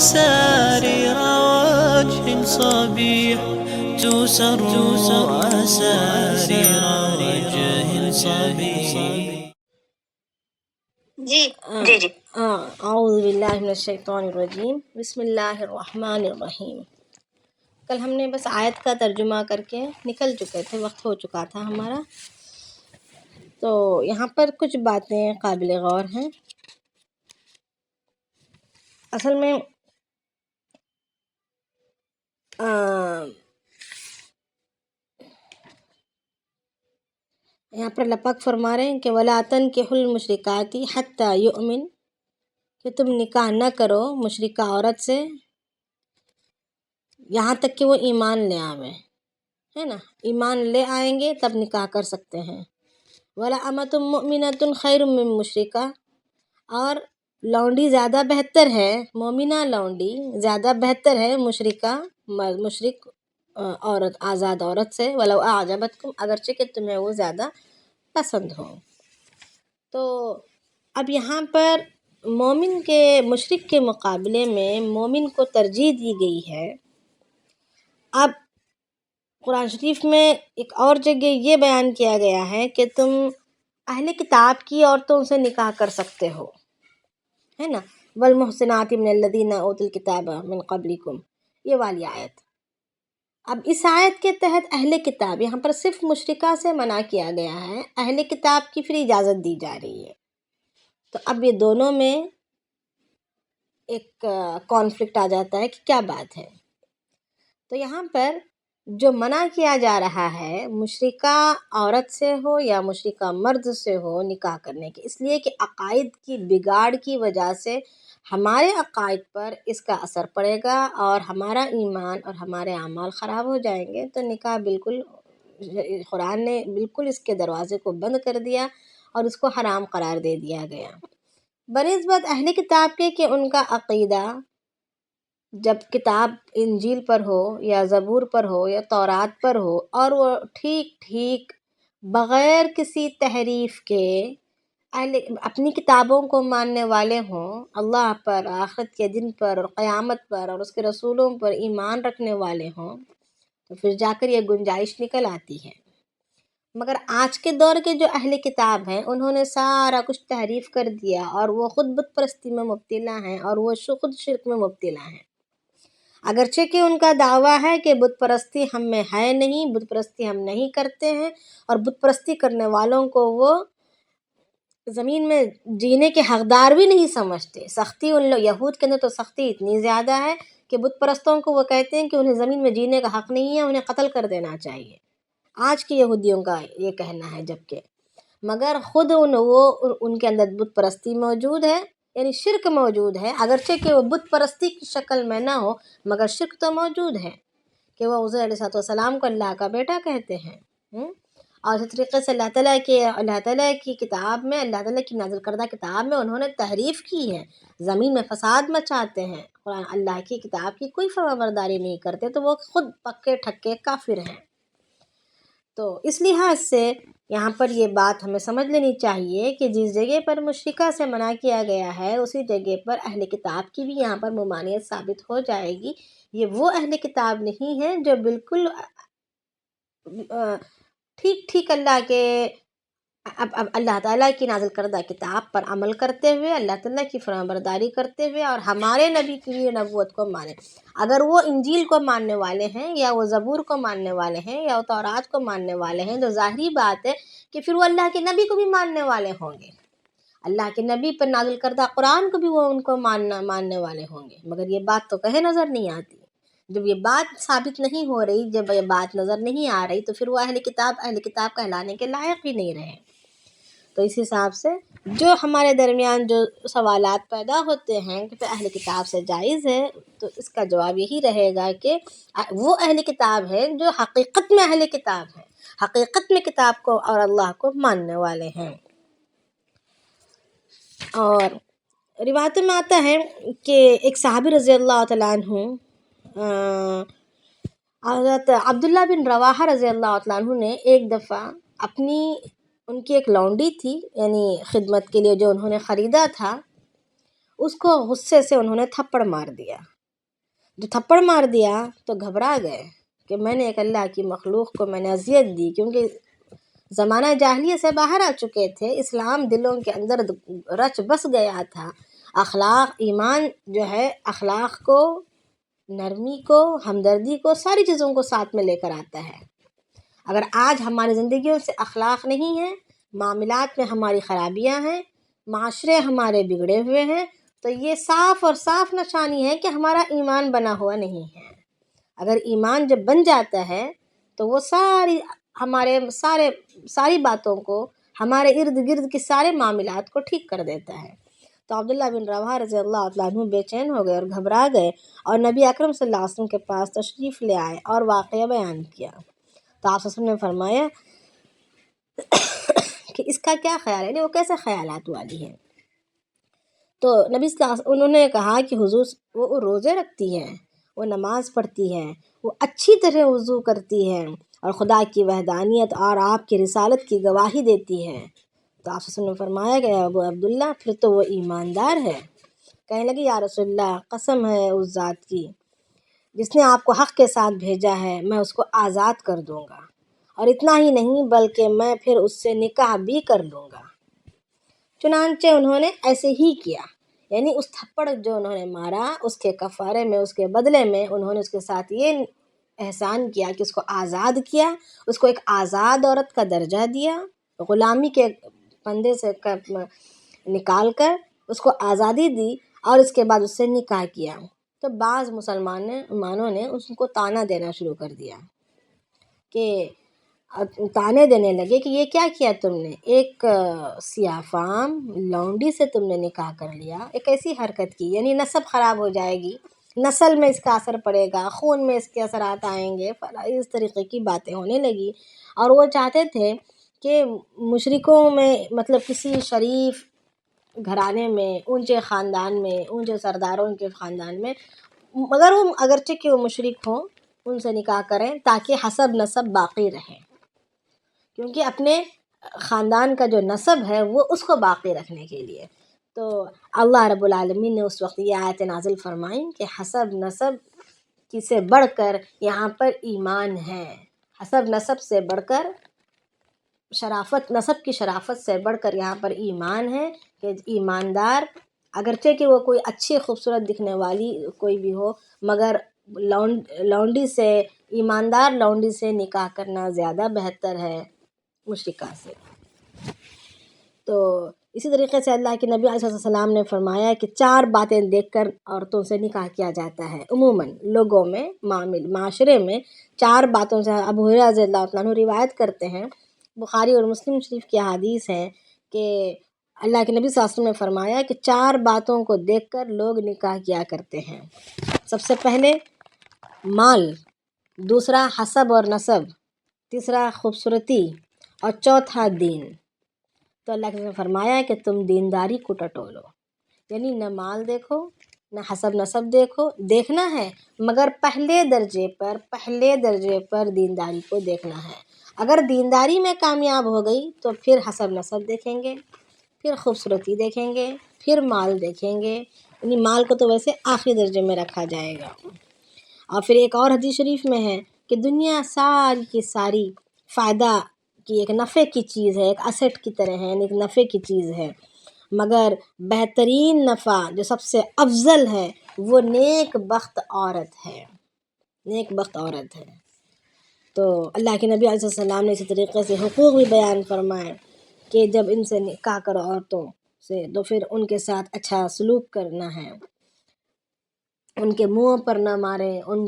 أسارير وجه صبيح تسر أسارير وجه صبيح. جی اعوذ باللہ من الشیطان الرجیم، بسم اللہ الرحمن الرحیم۔ کل ہم نے بس آیت کا ترجمہ کر کے نکل چکے تھے، وقت ہو چکا تھا ہمارا، تو یہاں پر کچھ باتیں قابل غور ہیں۔ اصل میں یہاں پر اللہ پاک فرما رہے ہیں کہ وَلَا تَنْكِحُوا الْمُشْرِكَاتِ حَتَّى يُؤْمِنْ، کہ تم نکاح نہ کرو مشرکہ عورت سے یہاں تک کہ وہ ایمان لے آویں، ہے نا، ایمان لے آئیں گے تب نکاح کر سکتے ہیں۔ وَلَأَمَةٌ مُؤْمِنَةٌ خَيْرٌ مِّن مُشْرِكَةٍ، اور لونڈی زیادہ بہتر ہے، مومنہ لونڈی زیادہ بہتر ہے مشرک عورت، آزاد عورت سے، وَلَوْ أَعْجَبَتْكُمْ، اگرچہ کہ تمہیں وہ زیادہ پسند ہو۔ تو اب یہاں پر مومن کے مشرک کے مقابلے میں مومن کو ترجیح دی گئی ہے۔ اب قرآن شریف میں ایک اور جگہ یہ بیان کیا گیا ہے کہ تم اہل کتاب کی عورتوں سے نکاح کر سکتے ہو، ہے نا، والمحصنات من الذین اوتوا الکتاب من قبلکم، یہ والی آیت۔ اب اس آیت کے تحت اہل کتاب، یہاں پر صرف مشرکہ سے منع کیا گیا ہے، اہل کتاب کی پھر اجازت دی جا رہی ہے۔ تو اب یہ دونوں میں ایک کانفلکٹ آ جاتا ہے کہ کیا بات ہے۔ تو یہاں پر جو منع کیا جا رہا ہے مشرکہ عورت سے ہو یا مشرکہ مرد سے ہو نکاح کرنے کے، اس لیے کہ عقائد کی بگاڑ کی وجہ سے ہمارے عقائد پر اس کا اثر پڑے گا اور ہمارا ایمان اور ہمارے اعمال خراب ہو جائیں گے، تو نکاح بالکل، قرآن نے بالکل اس کے دروازے کو بند کر دیا اور اس کو حرام قرار دے دیا گیا، بنسبت اہل کتاب کے کہ ان کا عقیدہ جب کتاب انجیل پر ہو یا زبور پر ہو یا تورات پر ہو اور وہ ٹھیک بغیر کسی تحریف کے اپنی کتابوں کو ماننے والے ہوں، اللہ پر، آخرت کے دن پر اور قیامت پر اور اس کے رسولوں پر ایمان رکھنے والے ہوں، تو پھر جا کر یہ گنجائش نکل آتی ہے۔ مگر آج کے دور کے جو اہل کتاب ہیں انہوں نے سارا کچھ تحریف کر دیا اور وہ خود بت پرستی میں مبتلا ہیں اور وہ خود شرک میں مبتلا ہیں، اگرچہ کہ ان کا دعویٰ ہے کہ بت پرستی ہم میں ہے نہیں، بت پرستی ہم نہیں کرتے ہیں، اور بت پرستی کرنے والوں کو وہ زمین میں جینے کے حقدار بھی نہیں سمجھتے۔ سختی ان لوگ یہود کے اندر تو سختی اتنی زیادہ ہے کہ بت پرستوں کو وہ کہتے ہیں کہ انہیں زمین میں جینے کا حق نہیں ہے، انہیں قتل کر دینا چاہیے، آج کے یہودیوں کا یہ کہنا ہے، جبکہ مگر خود ان کے اندر بت پرستی موجود ہے، یعنی شرک موجود ہے، اگرچہ کہ وہ بت پرستی کی شکل میں نہ ہو مگر شرک تو موجود ہے کہ وہ عزیر علیہ السلام کو اللہ کا بیٹا کہتے ہیں، اور اسی طریقے سے اللہ تعالیٰ کی کتاب میں، اللہ تعالیٰ کی نازل کردہ کتاب میں انہوں نے تحریف کی ہے، زمین میں فساد مچاتے ہیں، قرآن اللہ کی کتاب کی کوئی فرمانبرداری نہیں کرتے، تو وہ خود پکے ٹھکے کافر ہیں۔ تو اس لحاظ سے یہاں پر یہ بات ہمیں سمجھ لینی چاہیے کہ جس جگہ پر مشرکہ سے منع کیا گیا ہے اسی جگہ پر اہل کتاب کی بھی یہاں پر ممانعت ثابت ہو جائے گی۔ یہ وہ اہل کتاب نہیں ہے جو بالکل ٹھیک اللہ تعالیٰ کی نازل کردہ کتاب پر عمل کرتے ہوئے، اللہ تعالیٰ کی فرمانبرداری کرتے ہوئے اور ہمارے نبی کی نبوت کو مانے۔ اگر وہ انجیل کو ماننے والے ہیں یا وہ زبور کو ماننے والے ہیں یا وہ تورات کو ماننے والے ہیں تو ظاہری بات ہے کہ پھر وہ اللہ کے نبی کو بھی ماننے والے ہوں گے، اللہ کے نبی پر نازل کردہ قرآن کو بھی وہ ان کو ماننے والے ہوں گے، مگر یہ بات تو کہیں نظر نہیں آتی۔ جب یہ بات ثابت نہیں ہو رہی، جب یہ بات نظر نہیں آ رہی، تو پھر وہ اہل کتاب کہلانے کے لائق ہی نہیں رہے۔ تو اس حساب سے جو ہمارے درمیان جو سوالات پیدا ہوتے ہیں کہ اہل کتاب سے جائز ہے، تو اس کا جواب یہی رہے گا کہ وہ اہل کتاب ہے جو حقیقت میں اہل کتاب ہیں، حقیقت میں کتاب کو اور اللہ کو ماننے والے ہیں۔ اور روایتوں میں آتا ہے کہ ایک صحابی رضی اللہ تعالیٰ عنہ، حضرت عبداللہ بن رواحہ رضی اللہ تعالیٰ عنہ نے ایک دفعہ ان کی ایک لونڈی تھی، یعنی خدمت کے لیے جو انہوں نے خریدا تھا، اس کو غصے سے انہوں نے تھپڑ مار دیا، جو تھپڑ مار دیا تو گھبرا گئے کہ میں نے ایک اللہ کی مخلوق کو میں نے اذیت دی، کیونکہ زمانہ جاہلیت سے باہر آ چکے تھے، اسلام دلوں کے اندر رچ بس گیا تھا۔ اخلاق، ایمان جو ہے اخلاق کو، نرمی کو، ہمدردی کو، ساری چیزوں کو ساتھ میں لے کر آتا ہے۔ اگر آج ہماری زندگیوں سے اخلاق نہیں ہے، معاملات میں ہماری خرابیاں ہیں، معاشرے ہمارے بگڑے ہوئے ہیں، تو یہ صاف اور صاف نشانی ہے کہ ہمارا ایمان بنا ہوا نہیں ہے۔ اگر ایمان جب بن جاتا ہے تو وہ ساری باتوں کو، ہمارے ارد گرد کے سارے معاملات کو ٹھیک کر دیتا ہے۔ تو عبداللہ بن رواحہ رضی اللہ تعالیٰ عنہ بے چین ہو گئے اور گھبرا گئے، اور نبی اکرم صلی اللہ علیہ وسلم کے پاس تشریف لے آئے اور واقعہ بیان کیا۔ تو آپ صلی اللہ علیہ وسلم نے فرمایا کہ اس کا کیا خیال ہے، یعنی وہ کیسے خیالات والی ہے؟ تو نبی صلی اللہ علیہ وسلم انہوں نے کہا کہ حضور وہ روزے رکھتی ہے، وہ نماز پڑھتی ہے، وہ اچھی طرح وضو کرتی ہے، اور خدا کی وحدانیت اور آپ کی رسالت کی گواہی دیتی ہے۔ تو آپ صلی اللہ علیہ وسلم نے فرمایا کہ ابو عبداللہ پھر تو وہ ایماندار ہے۔ کہنے لگے یا رسول اللہ، قسم ہے اس ذات کی جس نے آپ کو حق کے ساتھ بھیجا ہے، میں اس کو آزاد کر دوں گا، اور اتنا ہی نہیں بلکہ میں پھر اس سے نکاح بھی کر لوں گا۔ چنانچہ انہوں نے ایسے ہی کیا، یعنی اس تھپڑ جو انہوں نے مارا، اس کے کفارے میں، اس کے بدلے میں انہوں نے اس کے ساتھ یہ احسان کیا کہ اس کو آزاد کیا، اس کو ایک آزاد عورت کا درجہ دیا، غلامی کے پندے سے نکال کر اس کو آزادی دی، اور اس کے بعد اس سے نکاح کیا۔ تو بعض مسلمانوں نے اس کو طعنہ دینا شروع کر دیا، کہ طعنے دینے لگے کہ یہ کیا کیا تم نے، ایک سیاہ فام لونڈی سے تم نے نکاح کر لیا، ایک ایسی حرکت کی، یعنی نسب خراب ہو جائے گی، نسل میں اس کا اثر پڑے گا، خون میں اس کے اثرات آئیں گے، اس طریقے کی باتیں ہونے لگی۔ اور وہ چاہتے تھے کہ مشرکوں میں، مطلب کسی شریف گھرانے میں، اونچے خاندان میں، اونچے سرداروں کے خاندان میں، مگر وہ اگرچہ کہ وہ مشرک ہوں، ان سے نکاح کریں تاکہ حسب نسب باقی رہے، کیونکہ اپنے خاندان کا جو نسب ہے وہ اس کو باقی رکھنے کے لیے۔ تو اللہ رب العالمین نے اس وقت یہ آیت نازل فرمائیں کہ حسب نسب کی سے بڑھ کر یہاں پر ایمان ہے، حسب نسب سے بڑھ کر شرافت، نسب کی شرافت سے بڑھ کر یہاں پر ایمان ہے، کہ ایماندار اگرچہ کہ وہ کوئی اچھی خوبصورت دکھنے والی کوئی بھی ہو، مگر لونڈی سے، ایماندار لونڈی سے نکاح کرنا زیادہ بہتر ہے مشرکہ سے۔ تو اسی طریقے سے اللہ کے نبی علیہ السلام نے فرمایا کہ 4 باتیں دیکھ کر عورتوں سے نکاح کیا جاتا ہے۔ عموماً لوگوں میں، معاشرے میں 4 باتوں سے، ابو ہریرہ رضی اللہ عنہ روایت کرتے ہیں، بخاری اور مسلم شریف کی حدیث ہے کہ اللہ کے نبی صلی اللہ علیہ وسلم نے فرمایا کہ 4 باتوں کو دیکھ کر لوگ نکاح کیا کرتے ہیں۔ سب سے پہلے مال، دوسرا حسب اور نسب، تیسرا خوبصورتی، اور چوتھا دین۔ تو اللہ کے نے فرمایا کہ تم دینداری کو ٹٹولو، یعنی نہ مال دیکھو، نہ حسب نسب دیکھو، دیکھنا ہے مگر پہلے درجے پر دینداری کو دیکھنا ہے۔ اگر دینداری میں کامیاب ہو گئی تو پھر حسب نسب دیکھیں گے، پھر خوبصورتی دیکھیں گے، پھر مال دیکھیں گے، یعنی مال کو تو ویسے آخری درجے میں رکھا جائے گا۔ اور پھر ایک اور حدیث شریف میں ہے کہ دنیا ساری کی ساری فائدہ کی، ایک نفع کی چیز ہے، ایک اسٹ کی طرح ہے، ایک نفع کی چیز ہے، مگر بہترین نفع جو سب سے افضل ہے وہ نیک بخت عورت ہے، نیک بخت عورت ہے۔ تو اللہ کے نبی علیہ السلام نے اسی طریقے سے حقوق بھی بیان فرمائے کہ جب ان سے نکاح کرو عورتوں سے تو پھر ان کے ساتھ اچھا سلوک کرنا ہے، ان کے منہ پر نہ ماریں، ان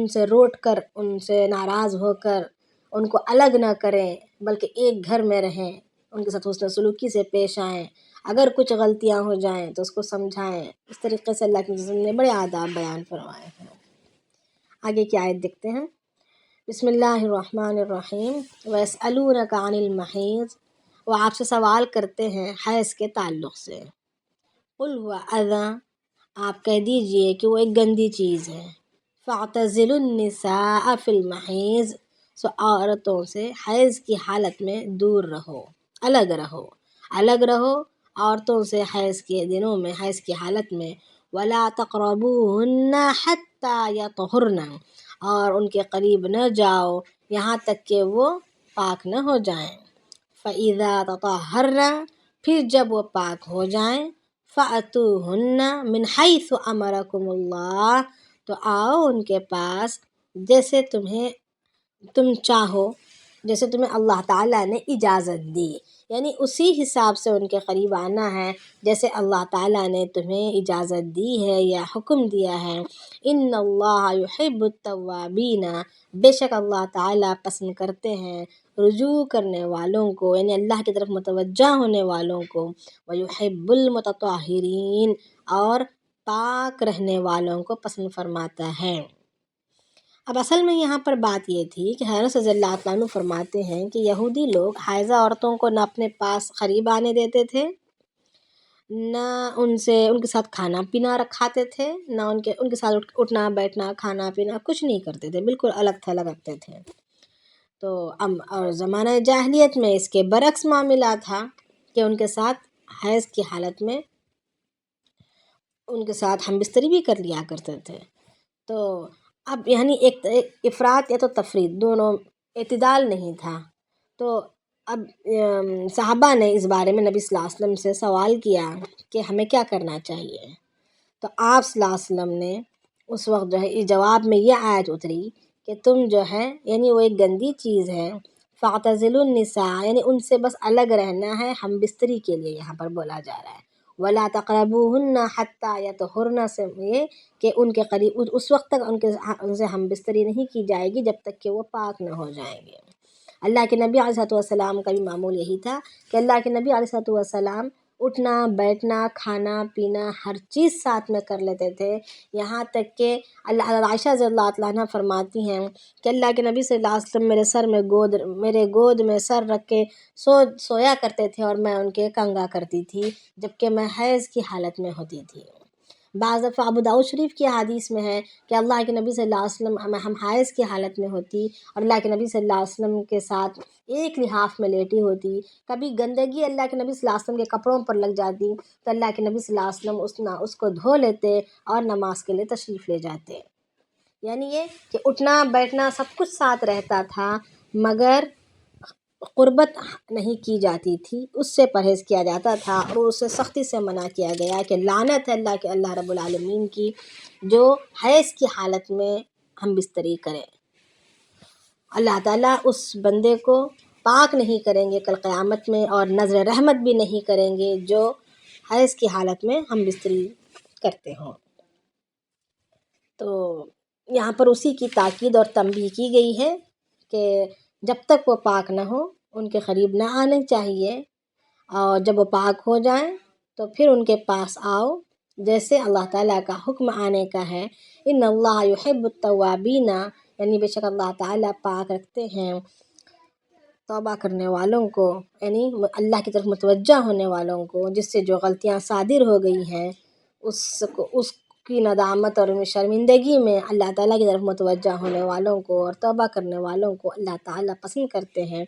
سے روٹ کر، ان سے ناراض ہو کر ان کو الگ نہ کریں، بلکہ ایک گھر میں رہیں، ان کے ساتھ حسن سلوکی سے پیش آئیں، اگر کچھ غلطیاں ہو جائیں تو اس کو سمجھائیں۔ اس طریقے سے اللہ کے رسول نے بڑے آداب بیان فرمائے ہیں۔ آگے کی آیت دیکھتے ہیں۔ بسم اللہ الرحمن الرحیم۔ وَيَسْأَلُونَكَ عَنِ الْمَحِيضِ، وہ آپ سے سوال کرتے ہیں حیض کے تعلق سے۔ قُلْ هُوَ أَذًى، آپ کہہ دیجئے کہ وہ ایک گندی چیز ہے۔ فَاعْتَزِلُوا النِّسَاءَ فِي الْمَحِيضِ، سو عورتوں سے حیض کی حالت میں دور رہو، الگ رہو عورتوں سے حیض کے دنوں میں، حیض کی حالت میں۔ ولا تقربوهن حتى يطهرن، اور ان کے قریب نہ جاؤ یہاں تک کہ وہ پاک نہ ہو جائیں۔ فَإِذَا تَطَهَّرْنَ، پھر جب وہ پاک ہو جائیں، فَأْتُوهُنَّ مِنْ حَيْثُ أَمَرَكُمُ اللَّهُ، تو آؤ ان کے پاس جیسے تم چاہو، جیسے تمہیں اللہ تعالیٰ نے اجازت دی، یعنی اسی حساب سے ان کے قریب آنا ہے جیسے اللہ تعالیٰ نے تمہیں اجازت دی ہے یا حکم دیا ہے۔ ان اللہ یحب التوابین، بے شک اللہ تعالیٰ پسند کرتے ہیں رجوع کرنے والوں کو، یعنی اللہ کی طرف متوجہ ہونے والوں کو، ویحب المتطہرین، اور پاک رہنے والوں کو پسند فرماتا ہے۔ اب اصل میں یہاں پر بات یہ تھی کہ حضرت رضی اللہ تعالیٰ عنہ فرماتے ہیں کہ یہودی لوگ حائضہ عورتوں کو نہ اپنے پاس قریب آنے دیتے تھے، نہ ان کے ساتھ کھانا پینا رکھاتے تھے، نہ ان کے ساتھ اٹھنا بیٹھنا کھانا پینا کچھ نہیں کرتے تھے، بالکل الگ تھلگ رکھتے تھے۔ تو اور زمانہ جاہلیت میں اس کے برعکس معاملہ تھا کہ ان کے ساتھ حیض کی حالت میں ان کے ساتھ ہم بستری بھی کر لیا کرتے تھے۔ تو اب یعنی ایک افراط یا تو تفریط، دونوں اعتدال نہیں تھا۔ تو اب صحابہ نے اس بارے میں نبی صلی اللہ علیہ وسلم سے سوال کیا کہ ہمیں کیا کرنا چاہیے، تو آپ صلی اللہ علیہ وسلم نے اس وقت جو ہے اس جواب میں یہ آیت اتری کہ تم جو ہے یعنی وہ ایک گندی چیز ہے، فاعتزلوا النساء، یعنی ان سے بس الگ رہنا ہے، ہم بستری کے لیے یہاں پر بولا جا رہا ہے۔ ولا تقربوهن حتى يطهرن، سے یہ کہ ان کے قریب اس وقت تک ان سے ہم بستری نہیں کی جائے گی جب تک کہ وہ پاک نہ ہو جائیں گے۔ اللہ کے نبی علیہ السلام کا بھی معمول یہی تھا کہ اللہ کے نبی علیہ السلام اٹھنا بیٹھنا کھانا پینا ہر چیز ساتھ میں کر لیتے تھے، یہاں تک کہ عائشہ رضی اللہ تعالیٰ عنہ فرماتی ہیں کہ اللہ کے نبی صلی اللہ علیہ وسلم میرے گود میں سر رکھ کے سویا کرتے تھے اور میں ان کے کنگا کرتی تھی جبکہ میں حیض کی حالت میں ہوتی تھی۔ بعض دفعہ ابو داؤد شریف کی حدیث میں ہے کہ اللہ کے نبی صلی اللہ علیہ وسلم ہم حیض کی حالت میں ہوتی اور اللہ کے نبی صلی اللہ علیہ وسلم کے ساتھ ایک لحاف میں لیٹی ہوتی، کبھی گندگی اللہ کے نبی صلی اللہ علیہ وسلم کے کپڑوں پر لگ جاتی تو اللہ کے نبی صلی اللہ علیہ وسلم اس کو دھو لیتے اور نماز کے لیے تشریف لے جاتے۔ یعنی یہ کہ اٹھنا بیٹھنا سب کچھ ساتھ رہتا تھا، مگر قربت نہیں کی جاتی تھی، اس سے پرہیز کیا جاتا تھا اور اسے سختی سے منع کیا گیا کہ لعنت ہے اللہ رب العالمین کی جو حیض کی حالت میں ہم بستری کرے۔ اللہ تعالیٰ اس بندے کو پاک نہیں کریں گے کل قیامت میں، اور نظر رحمت بھی نہیں کریں گے جو حیض کی حالت میں ہم بستری کرتے ہوں۔ تو یہاں پر اسی کی تاکید اور تنبیہ کی گئی ہے کہ جب تک وہ پاک نہ ہو ان کے قریب نہ آنے چاہیے، اور جب وہ پاک ہو جائیں تو پھر ان کے پاس آؤ جیسے اللہ تعالیٰ کا حکم آنے کا ہے۔ ان اللہ یحب التوابین، یعنی بے شک اللہ تعالیٰ پاک رکھتے ہیں توبہ کرنے والوں کو، یعنی اللہ کی طرف متوجہ ہونے والوں کو، جس سے جو غلطیاں صادر ہو گئی ہیں اس کی ندامت اور شرمندگی میں اللہ تعالیٰ کی طرف متوجہ ہونے والوں کو اور توبہ کرنے والوں کو اللہ تعالیٰ پسند کرتے ہیں۔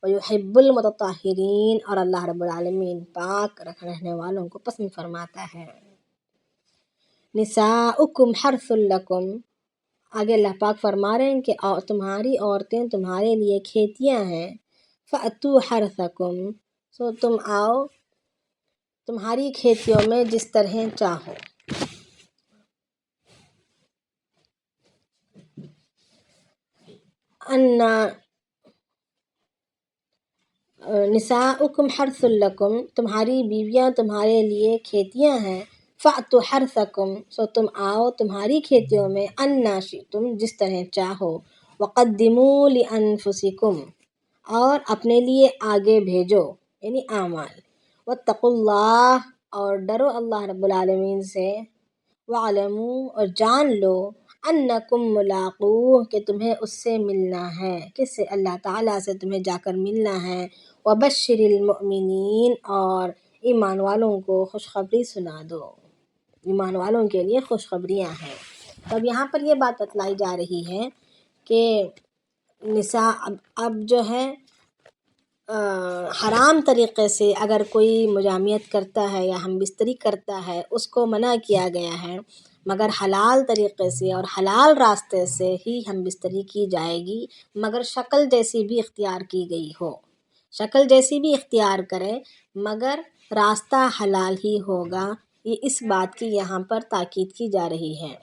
وَيُحِبُّ الْمُتَطَّهِرِينَ، اور اللہ رب العالمین پاک رہنے والوں کو پسند فرماتا ہے۔ نِسَاؤُكُمْ حَرْثٌ لَكُمْ، آگے اللہ پاک فرما رہے ہیں کہ تمہاری عورتیں تمہارے لیے کھیتیاں ہیں۔ فَأْتُوا حَرْثَكُمْ، سو تم آؤ تمہاری کھیتیوں میں جس طرح چاہو۔ نساؤکم حرث لکم، تمہاری بیویاں تمہارے لیے کھیتیاں ہیں۔ فأتوا حرثکم، سو تم آؤ تمہاری کھیتیوں میں انا شئتم، جس طرح چاہو۔ وقدموا لانفسکم، اور اپنے لیے آگے بھیجو یعنی اعمال۔ واتقوا اللہ، اور ڈرو اللہ رب العالمین سے۔ وَاعْلَمُوا، اور جان لو، انکم ملاقوہ، کہ تمہیں اس سے ملنا ہے۔ کس سے؟ اللہ تعالیٰ سے تمہیں جا کر ملنا ہے۔ وبشر المؤمنین، اور ایمان والوں کو خوشخبری سنا دو، ایمان والوں کے لیے خوشخبریاں ہیں۔ تو اب یہاں پر یہ بات بتلائی جا رہی ہے کہ نساء اب جو ہے حرام طریقے سے اگر کوئی مجامعت کرتا ہے یا ہم بستری کرتا ہے اس کو منع کیا گیا ہے، مگر حلال طریقے سے اور حلال راستے سے ہی ہم بستری کی جائے گی، مگر شکل جیسی بھی اختیار کی گئی ہو، شکل جیسی بھی اختیار کرے مگر راستہ حلال ہی ہوگا، یہ اس بات کی یہاں پر تاکید کی جا رہی ہے۔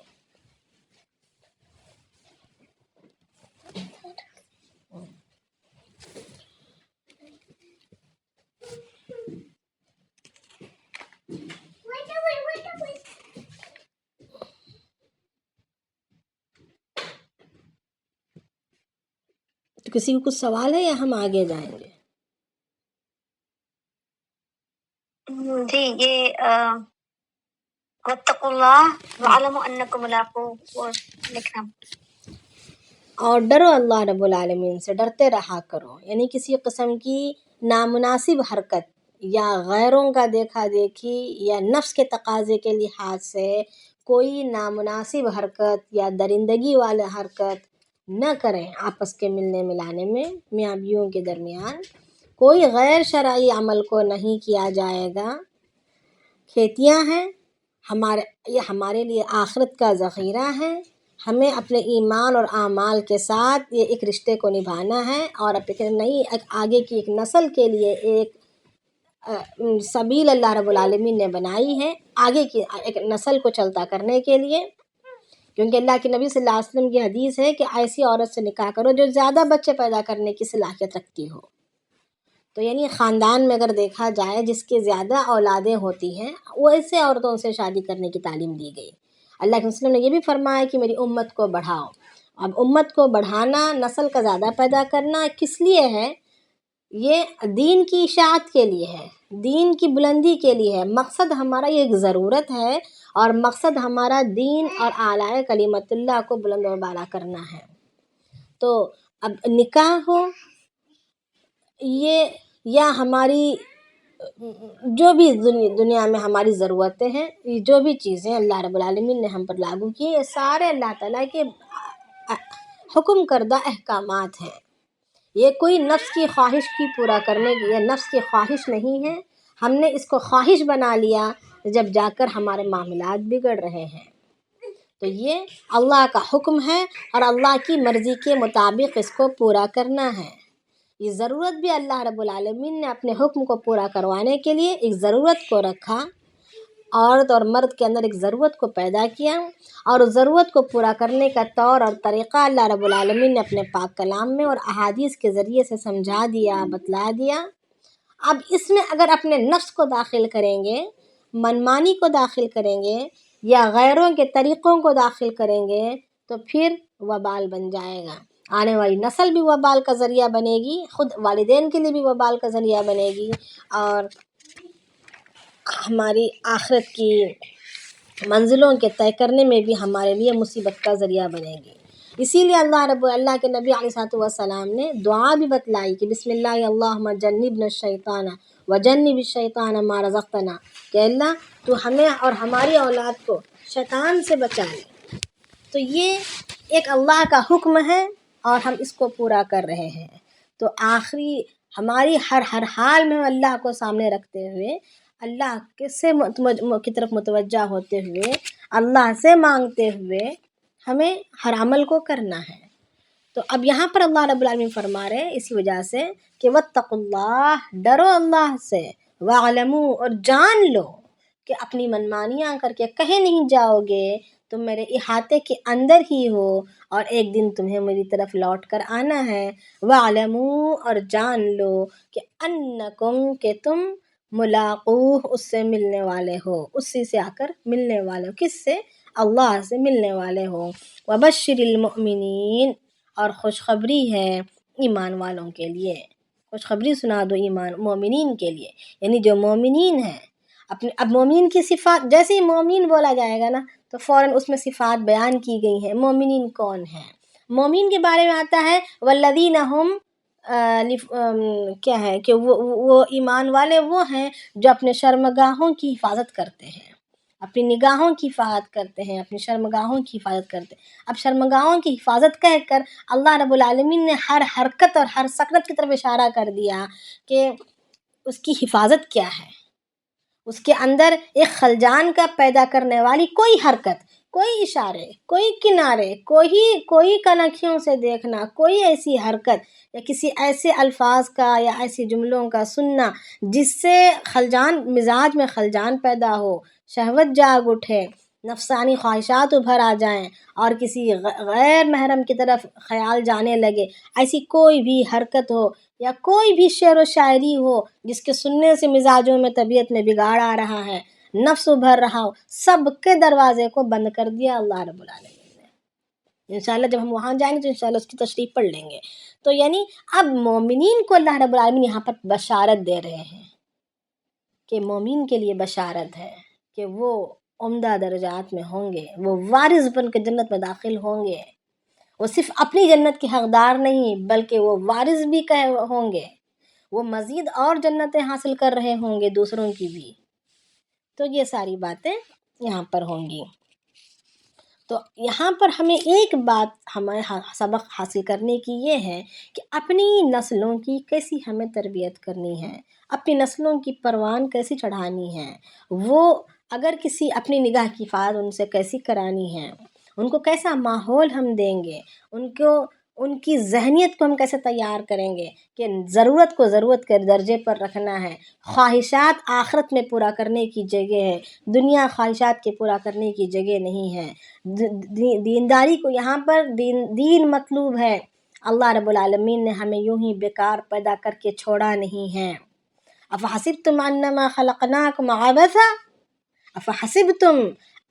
تو کسی کو کچھ سوال ہے یا ہم آگے جائیں گے؟ جی، یہ واتقوا اللہ وعلموا انکم ملاقوہ لکھنا۔ اور ڈرو اللہ رب العالمین سے، ڈرتے رہا کرو، یعنی کسی قسم کی نامناسب حرکت یا غیروں کا دیکھا دیکھی یا نفس کے تقاضے کے لحاظ سے کوئی نامناسب حرکت یا درندگی والا حرکت نہ کریں۔ آپس کے ملنے ملانے میں میاں بیویوں کے درمیان کوئی غیر شرعی عمل کو نہیں کیا جائے گا۔ کھیتیاں ہیں یہ ہمارے لیے آخرت کا ذخیرہ ہے، ہمیں اپنے ایمان اور اعمال کے ساتھ یہ ایک رشتے کو نبھانا ہے اور آگے کی ایک نسل کے لیے ایک سبیل اللہ رب العالمین نے بنائی ہے، آگے کی ایک نسل کو چلتا کرنے کے لیے، کیونکہ اللہ کے نبی صلی اللہ علیہ وسلم کی حدیث ہے کہ ایسی عورت سے نکاح کرو جو زیادہ بچے پیدا کرنے کی صلاحیت رکھتی ہو۔ تو یعنی خاندان میں اگر دیکھا جائے جس کے زیادہ اولادیں ہوتی ہیں وہ ایسے عورتوں سے شادی کرنے کی تعلیم دی گئی۔ اللہ کے وسلم نے یہ بھی فرمایا کہ میری امت کو بڑھاؤ۔ اب امت کو بڑھانا، نسل کا زیادہ پیدا کرنا کس لیے ہے؟ یہ دین کی اشاعت کے لیے ہے، دین کی بلندی کے لیے ہے۔ مقصد ہمارا یہ ایک ضرورت ہے اور مقصد ہمارا دین اور اعلیٰ کلمت اللہ کو بلند و بالا کرنا ہے۔ تو اب نکاح ہو یہ یا ہماری جو بھی دنیا میں ہماری ضرورتیں ہیں، یہ جو بھی چیزیں اللہ رب العالمین نے ہم پر لاگو کی، یہ سارے اللہ تعالیٰ کے حکم کردہ احکامات ہیں۔ یہ کوئی نفس کی خواہش کی پورا کرنے کی، یہ نفس کی خواہش نہیں ہے، ہم نے اس کو خواہش بنا لیا جب جا کر ہمارے معاملات بگڑ رہے ہیں۔ تو یہ اللہ کا حکم ہے اور اللہ کی مرضی کے مطابق اس کو پورا کرنا ہے۔ یہ ضرورت بھی اللہ رب العالمین نے اپنے حکم کو پورا کروانے کے لیے ایک ضرورت کو رکھا، عورت اور مرد کے اندر ایک ضرورت کو پیدا کیا اور اس ضرورت کو پورا کرنے کا طور اور طریقہ اللہ رب العالمین نے اپنے پاک کلام میں اور احادیث کے ذریعے سے سمجھا دیا، بتلا دیا۔ اب اس میں اگر اپنے نفس کو داخل کریں گے، منمانی کو داخل کریں گے یا غیروں کے طریقوں کو داخل کریں گے تو پھر وبال بن جائے گا، آنے والی نسل بھی وبال کا ذریعہ بنے گی، خود والدین کے لیے بھی وبال کا ذریعہ بنے گی اور ہماری آخرت کی منزلوں کے طے کرنے میں بھی ہمارے لیے مصیبت کا ذریعہ بنے گی۔ اسی لیے اللہ کے نبی علیہ الصلوۃ والسلام نے دعا بھی بتلائی کہ بسم اللہ اللہم جنبنا الشیطان وجنب الشیطان ما رزقتنا، کہ اللہ تو ہمیں اور ہماری اولاد کو شیطان سے بچا لے۔ تو یہ ایک اللہ کا حکم ہے اور ہم اس کو پورا کر رہے ہیں۔ تو آخری ہماری ہر حال میں اللہ کو سامنے رکھتے ہوئے، اللہ کی طرف متوجہ ہوتے ہوئے، اللہ سے مانگتے ہوئے ہمیں ہر عمل کو کرنا ہے۔ تو اب یہاں پر اللہ رب العالمین فرما رہے ہیں اسی وجہ سے کہ واتقوا اللہ، ڈرو اللہ سے، واعلموا اور جان لو کہ اپنی منمانیاں کر کے کہیں نہیں جاؤ گے، تم میرے احاطے کے اندر ہی ہو اور ایک دن تمہیں میری طرف لوٹ کر آنا ہے۔ واعلموا اور جان لو کہ انکم کہ تم ملاقوہ اس سے ملنے والے ہو، اسی سے آ کر ملنے والے ہو، کس سے؟ اللہ سے ملنے والے ہو۔ وبشر المؤمنین اور خوشخبری ہے ایمان والوں کے لیے، خوشخبری سنا دو مومنین کے لیے، یعنی جو مومنین ہیں اب مومنین کی صفات، جیسے ہی مومن بولا جائے گا نا تو فوراً اس میں صفات بیان کی گئی ہیں۔ مومنین کون ہیں؟ مومن کے بارے میں آتا ہے والذین ہم کیا ہے کہ وہ ایمان والے وہ ہیں جو اپنے شرمگاہوں کی حفاظت کرتے ہیں، اپنی نگاہوں کی حفاظت کرتے ہیں، اپنی شرمگاہوں کی حفاظت کرتے ہیں۔ اب شرمگاہوں کی حفاظت کہہ کر اللہ رب العالمین نے ہر حرکت اور ہر سکنت کی طرف اشارہ کر دیا کہ اس کی حفاظت کیا ہے۔ اس کے اندر ایک خلجان کا پیدا کرنے والی کوئی حرکت، کوئی اشارے، کوئی کنارے، کوئی کنکھیوں سے دیکھنا، کوئی ایسی حرکت یا کسی ایسے الفاظ کا یا ایسے جملوں کا سننا جس سے خلجان، مزاج میں خلجان پیدا ہو، شہوت جاگ اٹھے، نفسانی خواہشات ابھر آ جائیں اور کسی غیر محرم کی طرف خیال جانے لگے، ایسی کوئی بھی حرکت ہو یا کوئی بھی شعر و شاعری ہو جس کے سننے سے مزاجوں میں، طبیعت میں بگاڑ آ رہا ہے، نفس ابھر رہا ہو، سب کے دروازے کو بند کر دیا اللہ رب العالمین نے۔ انشاءاللہ جب ہم وہاں جائیں گے تو انشاءاللہ اس کی تشریح پڑھ لیں گے۔ تو یعنی اب مومنین کو اللہ رب العالمین یہاں پر بشارت دے رہے ہیں کہ مومن کے لیے بشارت ہے کہ وہ عمدہ درجات میں ہوں گے، وہ وارث بن کے جنت میں داخل ہوں گے۔ وہ صرف اپنی جنت کے حقدار نہیں بلکہ وہ وارث بھی ہوں گے، وہ مزید اور جنتیں حاصل کر رہے ہوں گے دوسروں کی بھی۔ تو یہ ساری باتیں یہاں پر ہوں گی۔ تو یہاں پر ہمیں ایک بات، ہمیں سبق حاصل کرنے کی یہ ہے کہ اپنی نسلوں کی کیسی ہمیں تربیت کرنی ہے، اپنی نسلوں کی پروان کیسی چڑھانی ہے، وہ اگر کسی اپنی نگاہ کی حفاظت ان سے کیسی کرانی ہے، ان کو کیسا ماحول ہم دیں گے، ان کی ذہنیت کو ہم کیسے تیار کریں گے کہ ضرورت کو ضرورت کے درجے پر رکھنا ہے، خواہشات آخرت میں پورا کرنے کی جگہ ہے، دنیا خواہشات کے پورا کرنے کی جگہ نہیں ہے۔ دینداری کو یہاں پر دین مطلوب ہے۔ اللہ رب العالمین نے ہمیں یوں ہی بیکار پیدا کر کے چھوڑا نہیں ہے۔ افحسبتم انما خلقناکم عبثا، افحسبتم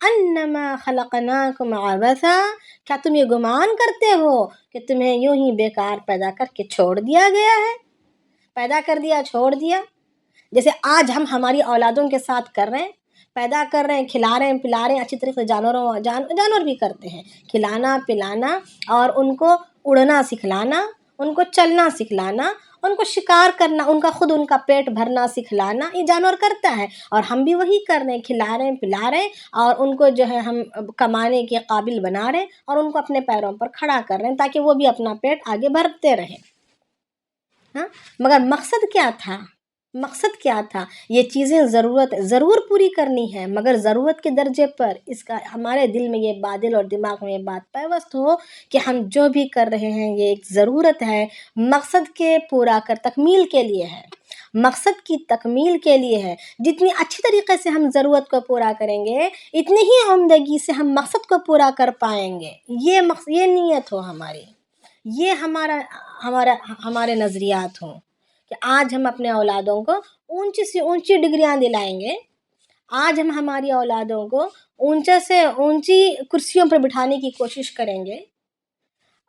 انما خلقناکم عبثا، کیا تم یہ گمان کرتے ہو کہ تمہیں یوں ہی بیکار پیدا کر کے چھوڑ دیا گیا ہے؟ پیدا کر دیا، چھوڑ دیا۔ جیسے آج ہم ہماری اولادوں کے ساتھ کر رہے ہیں، پیدا کر رہے ہیں، کھلا رہے ہیں، پلا رہے ہیں، اچھی طریقے سے جانور بھی کرتے ہیں، کھلانا پلانا اور ان کو اڑنا سکھلانا، ان کو چلنا سکھلانا، ان کو شکار کرنا، ان کا پیٹ بھرنا سکھلانا، یہ جانور کرتا ہے اور ہم بھی وہی کر رہے ہیں، کھلا رہے ہیں، پلا رہے ہیں اور ان کو جو ہے ہم کمانے کے قابل بنا رہے ہیں اور ان کو اپنے پیروں پر کھڑا کر رہے ہیں تاکہ وہ بھی اپنا پیٹ آگے بھرتے رہیں۔ ہاں، مگر مقصد کیا تھا؟ مقصد کیا تھا؟ یہ چیزیں ضرور پوری کرنی ہے مگر ضرورت کے درجے پر، اس کا ہمارے دل میں یہ بات، دل اور دماغ میں یہ بات پیوست ہو کہ ہم جو بھی کر رہے ہیں یہ ایک ضرورت ہے، مقصد کے پورا تکمیل کے لیے ہے، مقصد کی تکمیل کے لیے ہے۔ جتنی اچھی طریقے سے ہم ضرورت کو پورا کریں گے اتنی ہی عمدگی سے ہم مقصد کو پورا کر پائیں گے۔ یہ نیت ہو ہماری، یہ ہمارے نظریات ہوں کہ آج ہم اپنے اولادوں کو اونچی سے اونچی ڈگریاں دلائیں گے، آج ہم ہماری اولادوں کو اونچے سے اونچی کرسیوں پر بٹھانے کی کوشش کریں گے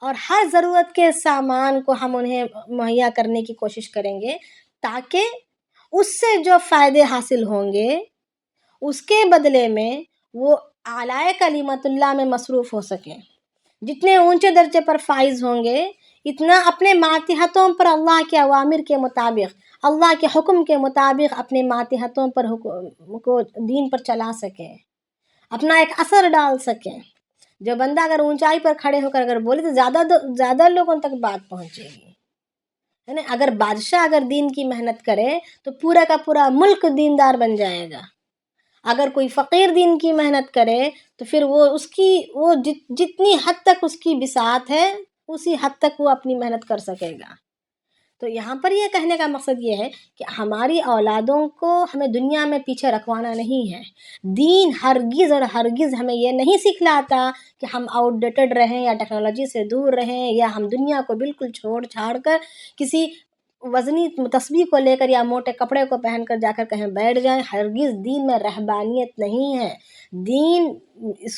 اور ہر ضرورت کے سامان کو ہم انہیں مہیا کرنے کی کوشش کریں گے تاکہ اس سے جو فائدے حاصل ہوں گے اس کے بدلے میں وہ اعلیٰ کلمت اللہ میں مصروف ہو سکیں۔ جتنے اونچے درجے پر فائز ہوں گے اتنا اپنے ماتحتوں پر اللہ کے اوامر کے مطابق، اللہ کے حکم کے مطابق اپنے ماتحتوں پر کو دین پر چلا سکیں، اپنا ایک اثر ڈال سکیں۔ جو بندہ اگر اونچائی پر کھڑے ہو کر اگر بولے تو زیادہ لوگوں تک بات پہنچے گی، ہے نا؟ اگر بادشاہ اگر دین کی محنت کرے تو پورا کا پورا ملک دیندار بن جائے گا۔ اگر کوئی فقیر دین کی محنت کرے تو پھر وہ جتنی حد تک اس کی بساط ہے اسی حد تک وہ اپنی محنت کر سکے گا۔ تو یہاں پر یہ کہنے کا مقصد یہ ہے کہ ہماری اولادوں کو ہمیں دنیا میں پیچھے رکھوانا نہیں ہے۔ دین ہرگز اور ہرگز ہمیں یہ نہیں سکھلاتا کہ ہم آؤٹ ڈیٹڈ رہیں یا ٹیکنالوجی سے دور رہیں یا ہم دنیا کو بالکل چھوڑ چھاڑ کر کسی وزنی تسبیح کو لے کر یا موٹے کپڑے کو پہن کر جا کر کہیں بیٹھ جائیں۔ ہرگز دین میں رہبانیت نہیں ہے۔ دین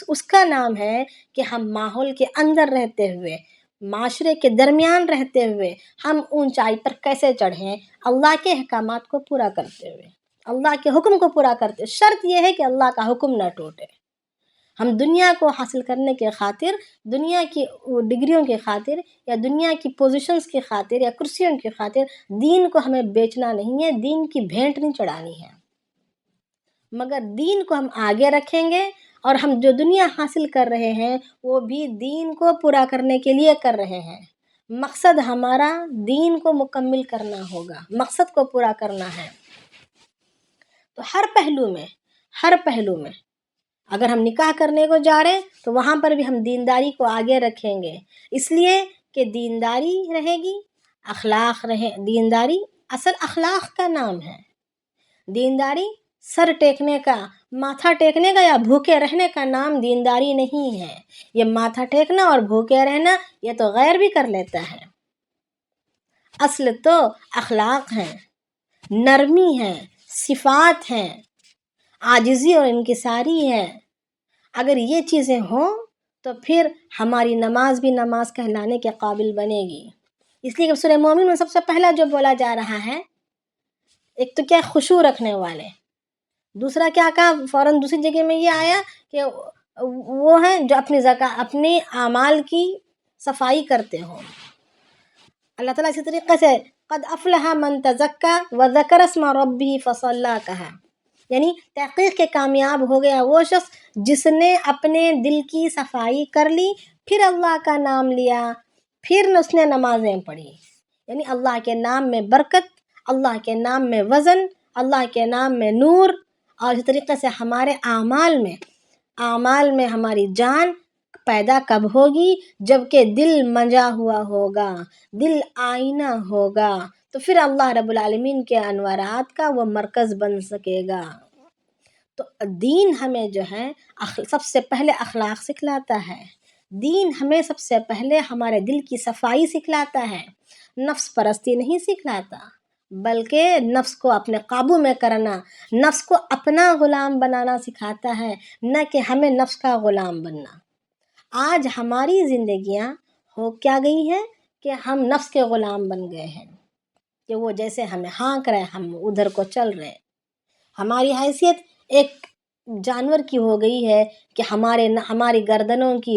اس کا نام ہے کہ ہم ماحول کے اندر رہتے ہوئے، معاشرے کے درمیان رہتے ہوئے ہم اونچائی پر کیسے چڑھیں، اللہ کے احکامات کو پورا کرتے ہوئے، اللہ کے حکم کو پورا کرتے ہوئے۔ شرط یہ ہے کہ اللہ کا حکم نہ ٹوٹے۔ ہم دنیا کو حاصل کرنے کے خاطر، دنیا کی ڈگریوں کی خاطر یا دنیا کی پوزیشنز کی خاطر یا کرسیوں کی خاطر دین کو ہمیں بیچنا نہیں ہے، دین کی بھینٹ نہیں چڑھانی ہے۔ مگر دین کو ہم آگے رکھیں گے، اور ہم جو دنیا حاصل کر رہے ہیں وہ بھی دین کو پورا کرنے کے لیے کر رہے ہیں۔ مقصد ہمارا دین کو مکمل کرنا ہوگا، مقصد کو پورا کرنا ہے۔ تو ہر پہلو میں اگر ہم نکاح کرنے کو جا رہے ہیں تو وہاں پر بھی ہم دینداری کو آگے رکھیں گے، اس لیے کہ دینداری رہے گی، اخلاق رہے۔ دینداری اصل اخلاق کا نام ہے۔ دینداری سر ٹیکنے کا، ماتھا ٹیکنے کا یا بھوکے رہنے کا نام دینداری نہیں ہے۔ یہ ماتھا ٹیکنا اور بھوکے رہنا یہ تو غیر بھی کر لیتا ہے۔ اصل تو اخلاق ہیں، نرمی ہے، صفات ہیں، عاجزی اور انکساری ہے۔ اگر یہ چیزیں ہوں تو پھر ہماری نماز بھی نماز کہلانے کے قابل بنے گی۔ اس لیے کہ سورہ مومن میں سب سے پہلا جو بولا جا رہا ہے، ایک تو کیا خشوع رکھنے والے، دوسرا کیا کہا فوراً دوسری جگہ میں یہ آیا کہ وہ ہیں جو اپنے اعمال کی صفائی کرتے ہوں۔ اللہ تعالیٰ اسی طریقے سے قد افلح من تزکا وذکر اسم ربہ فصلی کہا، یعنی تحقیق کے کامیاب ہو گیا وہ شخص جس نے اپنے دل کی صفائی کر لی، پھر اللہ کا نام لیا، پھر اس نے نمازیں پڑھی۔ یعنی اللہ کے نام میں برکت، اللہ کے نام میں وزن، اللہ کے نام میں نور، اور اسی طریقے سے ہمارے اعمال میں ہماری جان پیدا کب ہوگی؟ جب کہ دل منجا ہوا ہوگا، دل آئینہ ہوگا، تو پھر اللہ رب العالمین کے انوارات کا وہ مرکز بن سکے گا۔ تو دین ہمیں جو ہے سب سے پہلے اخلاق سکھلاتا ہے، دین ہمیں سب سے پہلے ہمارے دل کی صفائی سکھلاتا ہے، نفس پرستی نہیں سکھلاتا، بلکہ نفس کو اپنے قابو میں کرنا، نفس کو اپنا غلام بنانا سکھاتا ہے، نہ کہ ہمیں نفس کا غلام بننا۔ آج ہماری زندگیاں ہو کیا گئی ہیں کہ ہم نفس کے غلام بن گئے ہیں، کہ وہ جیسے ہمیں ہانک رہے ہم ادھر کو چل رہے۔ ہماری حیثیت ایک جانور کی ہو گئی ہے کہ ہماری گردنوں کی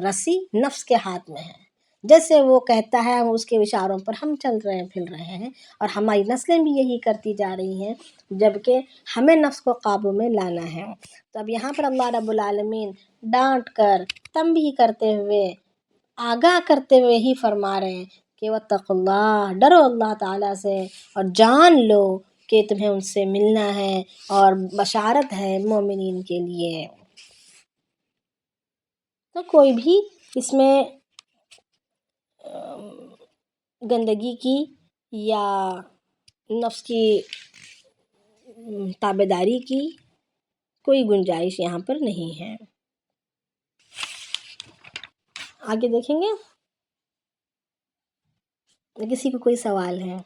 رسی نفس کے ہاتھ میں ہے، جیسے وہ کہتا ہے ہم اس کے اشاروں پر ہم چل رہے ہیں پھر رہے ہیں، اور ہماری نسلیں بھی یہی کرتی جا رہی ہیں، جبکہ ہمیں نفس کو قابو میں لانا ہے۔ تو اب یہاں پر اللہ رب العالمین ڈانٹ کر، تنبیہ کرتے ہوئے، آگاہ کرتے ہوئے ہی فرما رہے ہیں کہ واتقوا اللہ، ڈرو اللہ تعالیٰ سے، اور جان لو کہ تمہیں ان سے ملنا ہے، اور بشارت ہے مومنین کے لیے۔ تو کوئی بھی اس میں گندگی کی یا نفس کی تابعداری کی کوئی گنجائش یہاں پر نہیں ہے۔ آگے دیکھیں گے کسی کو کوئی سوال ہے؟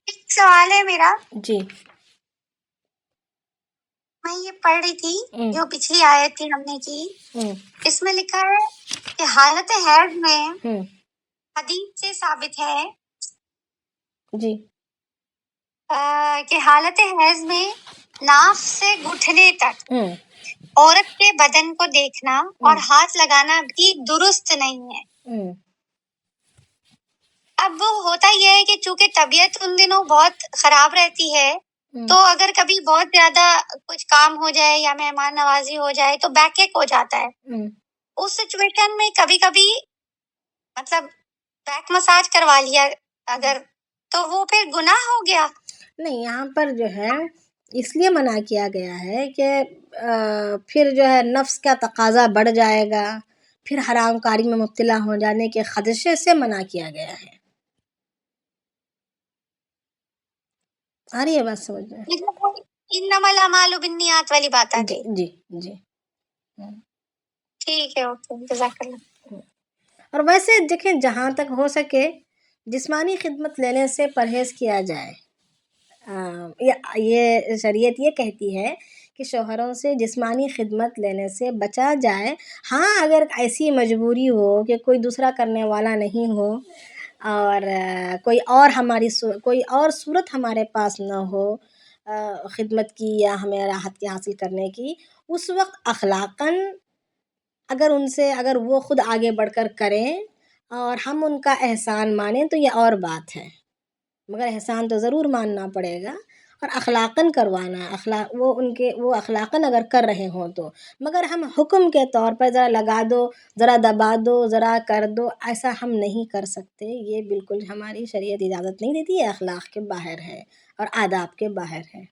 ایک سوال ہے میرا، جی میں یہ پڑھ رہی تھی جو پچھلی آیت تھی ہم نے کی، اس میں لکھا ہے کہ حالت حیض میں حدیث سے ثابت ہے جی کہ حالت حیض میں ناف سے گھٹنے تک عورت کے بدن کو دیکھنا اور ہاتھ لگانا بھی درست نہیں ہے۔ اب ہوتا یہ ہے کہ چونکہ طبیعت ان دنوں بہت خراب رہتی ہے، تو اگر کبھی بہت زیادہ کچھ کام ہو جائے یا مہمان نوازی ہو جائے تو بیک ایک ہو جاتا ہے۔ اس سچویشن میں کبھی کبھی مطلب بیک مساج کروا لیا اگر، تو وہ پھر گناہ ہو گیا؟ نہیں، یہاں پر جو ہے اس لیے منع کیا گیا ہے کہ پھر جو ہے نفس کا تقاضا بڑھ جائے گا، پھر حرام کاری میں مبتلا ہو جانے کے خدشے سے منع کیا گیا ہے۔ آ رہی ہے بات سمجھ میں؟ انما الاعمال بالنیات والی بات آ گئی۔ جی جی ٹھیک ہے، اوکے، جزاک اللہ۔ اور ویسے دیکھیں جہاں تک ہو سکے جسمانی خدمت لینے سے پرہیز کیا جائے۔ یہ شریعت یہ کہتی ہے کہ شوہروں سے جسمانی خدمت لینے سے بچا جائے۔ ہاں اگر ایسی مجبوری ہو کہ کوئی دوسرا کرنے والا نہیں ہو، اور کوئی اور صورت ہمارے پاس نہ ہو خدمت کی یا ہمیں راحت کی حاصل کرنے کی، اس وقت اخلاقاً اگر وہ خود آگے بڑھ کر کریں اور ہم ان کا احسان مانیں تو یہ اور بات ہے، مگر احسان تو ضرور ماننا پڑے گا اور اخلاقاً کروانا، وہ اخلاقاً اگر کر رہے ہوں تو، مگر ہم حکم کے طور پر ذرا لگا دو، ذرا دبا دو، ذرا کر دو، ایسا ہم نہیں کر سکتے، یہ بالکل ہماری شریعت اجازت نہیں دیتی، یہ اخلاق کے باہر ہے اور آداب کے باہر ہے۔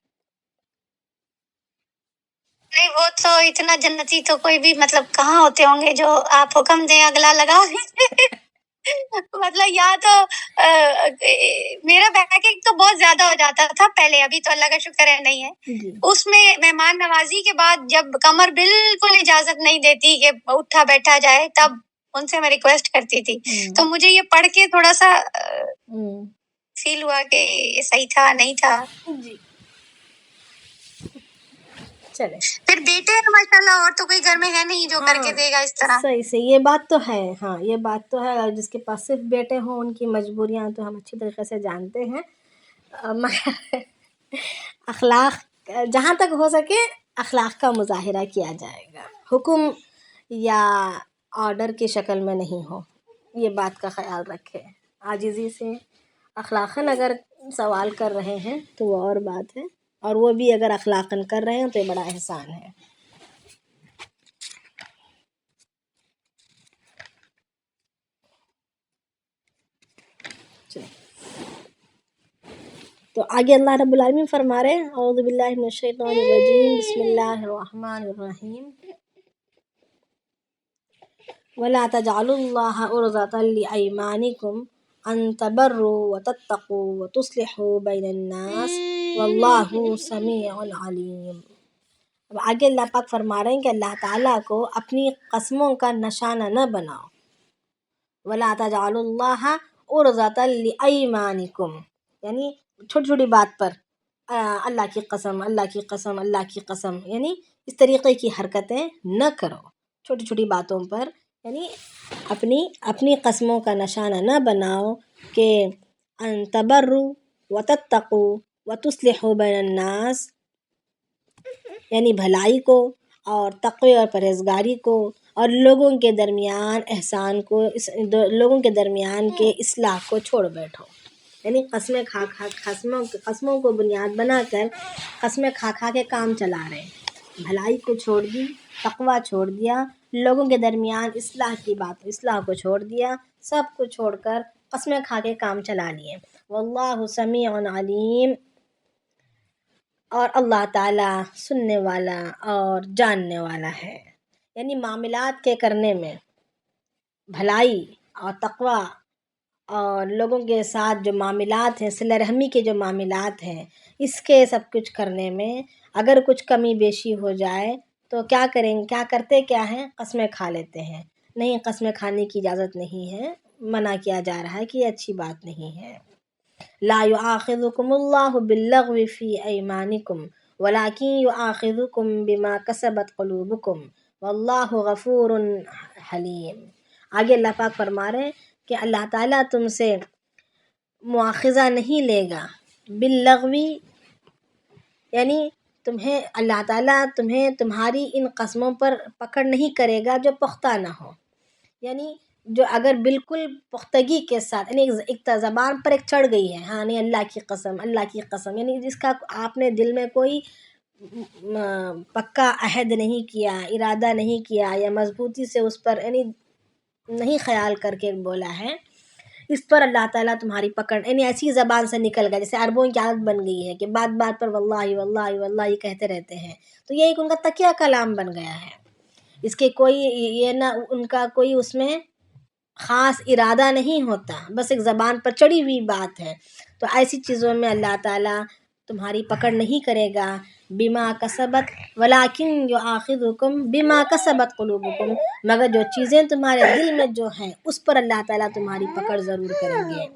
نہیں، وہ تو اتنا جنتی تو کوئی بھی مطلب کہاں ہوتے ہوں گے جو آپ حکم دیں اگلا لگا مطلب یا تو میرا پیکنگ تو بہت زیادہ ہو جاتا تھا پہلے، ابھی تو اللہ کا شکر ہے نہیں ہے، اس میں مہمان نوازی کے بعد جب کمر بالکل اجازت نہیں دیتی کہ اٹھا بیٹھا جائے، تب ان سے میں ریکویسٹ کرتی تھی، تو مجھے یہ پڑھ کے تھوڑا سا فیل ہوا کہ یہ صحیح تھا نہیں تھا۔ جی چلے، پھر بیٹے ہیں ماشاء اللہ، اور تو کوئی گھر میں ہے نہیں جو کر کے دے گا اس طرح۔ صحیح، یہ بات تو ہے، ہاں یہ بات تو ہے، اور جس کے پاس صرف بیٹے ہوں ان کی مجبوریاں تو ہم اچھی طریقے سے جانتے ہیں، مگر اخلاق جہاں تک ہو سکے اخلاق کا مظاہرہ کیا جائے گا، حکم یا آرڈر کی شکل میں نہیں ہو، یہ بات کا خیال رکھے، عاجزی سے اخلاقاً اگر سوال کر رہے ہیں تو وہ اور بات ہے، اور وہ بھی اگر اخلاقاً کر رہے ہیں تو یہ بڑا احسان ہے۔ تو آگے اللہ رب العالمین فرما رہے ہیں، اعوذ باللہ من الشیطان الرجیم، بسم اللہ الرحمن الرحیم، وَلَا تَجْعَلُوا اللَّهَ عُرْضَةً لِأَيْمَانِكُمْ أَن تَبَرُّوا وَتَتَّقُوا وَتُصْلِحُوا بَيْنَ النَّاسِ وَاللَّهُ سَمِيعٌ عَلِيمٌ۔ اب آگے اللہ پاک فرما رہے ہیں کہ اللہ تعالیٰ کو اپنی قسموں کا نشانہ نہ بناؤ، وَلَا تَجْعَلُوا اللَّهَ عُرْضَةً لِأَيْمَانِكُمْ، یعنی چھوٹی چھوٹی بات پر اللہ کی قسم، اللہ کی قسم، اللہ کی قسم، یعنی اس طریقے کی حرکتیں نہ کرو، چھوٹی چھوٹی باتوں پر، یعنی اپنی قسموں کا نشانہ نہ بناؤ کہ ان تبروا وتتقوا وتصلحوا بین الناس، یعنی بھلائی کو اور تقوی اور پرہیزگاری کو اور لوگوں کے درمیان احسان کو، لوگوں کے درمیان کے اصلاح کو چھوڑ بیٹھو، یعنی قسموں کو بنیاد بنا کر قسمیں کھا کھا کے کام چلا رہے ہیں، بھلائی کو چھوڑ دی، تقوی چھوڑ دیا، لوگوں کے درمیان اصلاح کو چھوڑ دیا، سب کو چھوڑ کر قسمیں کھا کے کام چلا لیے۔ واللہ سمیع علیم، اور اللہ تعالیٰ سننے والا اور جاننے والا ہے، یعنی معاملات کے کرنے میں بھلائی اور تقوی اور لوگوں کے ساتھ جو معاملات ہیں، صلہ رحمی کے جو معاملات ہیں، اس کے سب کچھ کرنے میں اگر کچھ کمی بیشی ہو جائے تو کیا کرتے ہیں، قسمیں کھا لیتے ہیں۔ نہیں، قسمیں کھانے کی اجازت نہیں ہے، منع کیا جا رہا ہے کہ یہ اچھی بات نہیں ہے۔ لا یؤاخذکم اللہ باللغو فی ایمانکم ولکن یؤاخذکم بما کسبت قلوبکم واللہ غفور حلیم۔ آگے اللہ پاک فرما رہے ہیں کہ اللہ تعالیٰ تم سے مواخذہ نہیں لے گا، باللغوی یعنی اللہ تعالیٰ تمہاری ان قسموں پر پکڑ نہیں کرے گا جو پختہ نہ ہو، یعنی جو اگر بالکل پختگی کے ساتھ، یعنی ایک زبان پر ایک چڑھ گئی ہے، ہاں نہیں اللہ کی قسم، اللہ کی قسم، یعنی جس کا آپ نے دل میں کوئی پکا عہد نہیں کیا، ارادہ نہیں کیا، یا مضبوطی سے اس پر یعنی نہیں خیال کر کے بولا ہے، اس پر اللہ تعالیٰ تمہاری پکڑ، یعنی ایسی زبان سے نکل گیا، جیسے عربوں کی عادت بن گئی ہے کہ بات بات پر واللہ واللہ واللہ کہتے رہتے ہیں، تو یہ ایک ان کا تکیہ کلام بن گیا ہے، اس کے کوئی یہ نہ ان کا کوئی اس میں خاص ارادہ نہیں ہوتا، بس ایک زبان پر چڑھی ہوئی بات ہے، تو ایسی چیزوں میں اللہ تعالیٰ تمہاری پکڑ نہیں کرے گا، بما کسبت ولکن یؤاخذکم بما کسبت قلوبکم، مگر جو چیزیں تمہارے دل میں جو ہیں اس پر اللہ تعالیٰ تمہاری پکڑ ضرور کریں گے۔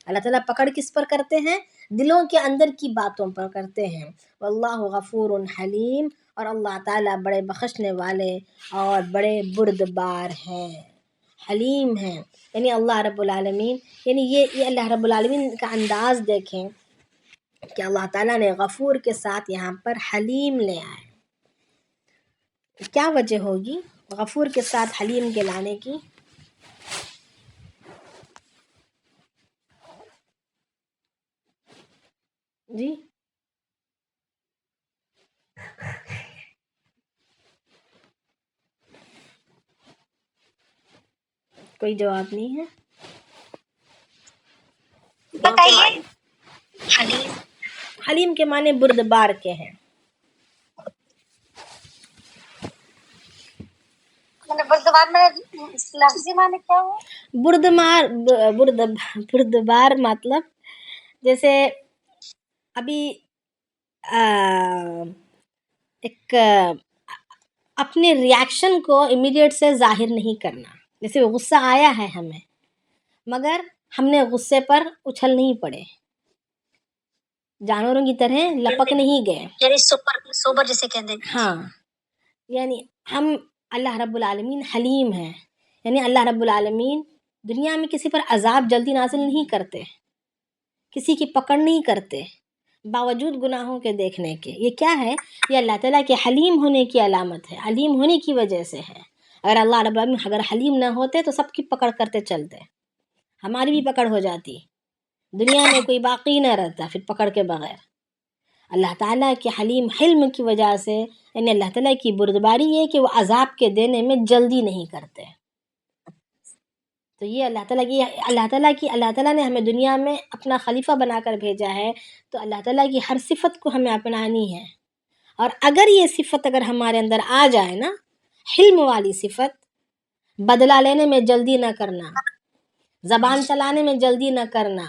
اللہ تعالیٰ پکڑ کس پر کرتے ہیں؟ دلوں کے اندر کی باتوں پر کرتے ہیں۔ واللہ غفور حلیم، اور اللہ تعالیٰ بڑے بخشنے والے اور بڑے بردبار ہیں، حلیم ہیں، یعنی اللہ رب العالمین، یعنی یہ اللہ رب العالمین کا انداز دیکھیں کہ اللہ تعالیٰ نے غفور کے ساتھ یہاں پر حلیم لے آئے، کیا وجہ ہوگی غفور کے ساتھ حلیم کے لانے کی؟ جی کوئی جواب نہیں ہے. بتائیے. حلیم. حلیم کے معنی بردبار کے ہیں. بردبار میں لفظی معنی کیا ہے؟ بردبار مطلب جیسے ابھی ایک اپنے ریاکشن کو امیڈیٹ سے ظاہر نہیں کرنا. جیسے غصہ آیا ہے ہمیں مگر ہم نے غصے پر اچھل نہیں پڑے، جانوروں کی طرح لپک نہیں گئے. یعنی سوبر جسے کہتے ہیں. ہاں، یعنی ہم اللہ رب العالمین حلیم ہیں، یعنی اللہ رب العالمین دنیا میں کسی پر عذاب جلدی نازل نہیں کرتے، کسی کی پکڑ نہیں کرتے باوجود گناہوں کے دیکھنے کے. یہ کیا ہے؟ یہ اللہ تعالیٰ کے حلیم ہونے کی علامت ہے، علیم ہونے کی وجہ سے ہے. اگر اللہ رب العالمین اگر حلیم نہ ہوتے تو سب کی پکڑ کرتے چلتے، ہماری بھی پکڑ ہو جاتی، دنیا میں کوئی باقی نہ رہتا پھر پکڑ کے بغیر. اللہ تعالیٰ کے حلیم حلم کی وجہ سے، یعنی اللہ تعالیٰ کی بردباری یہ کہ وہ عذاب کے دینے میں جلدی نہیں کرتے. تو یہ اللہ تعالیٰ نے ہمیں دنیا میں اپنا خلیفہ بنا کر بھیجا ہے، تو اللہ تعالیٰ کی ہر صفت کو ہمیں اپنانی ہے. اور اگر یہ صفت اگر ہمارے اندر آ جائے نا، حلم والی صفت، بدلہ لینے میں جلدی نہ کرنا، زبان چلانے میں جلدی نہ کرنا،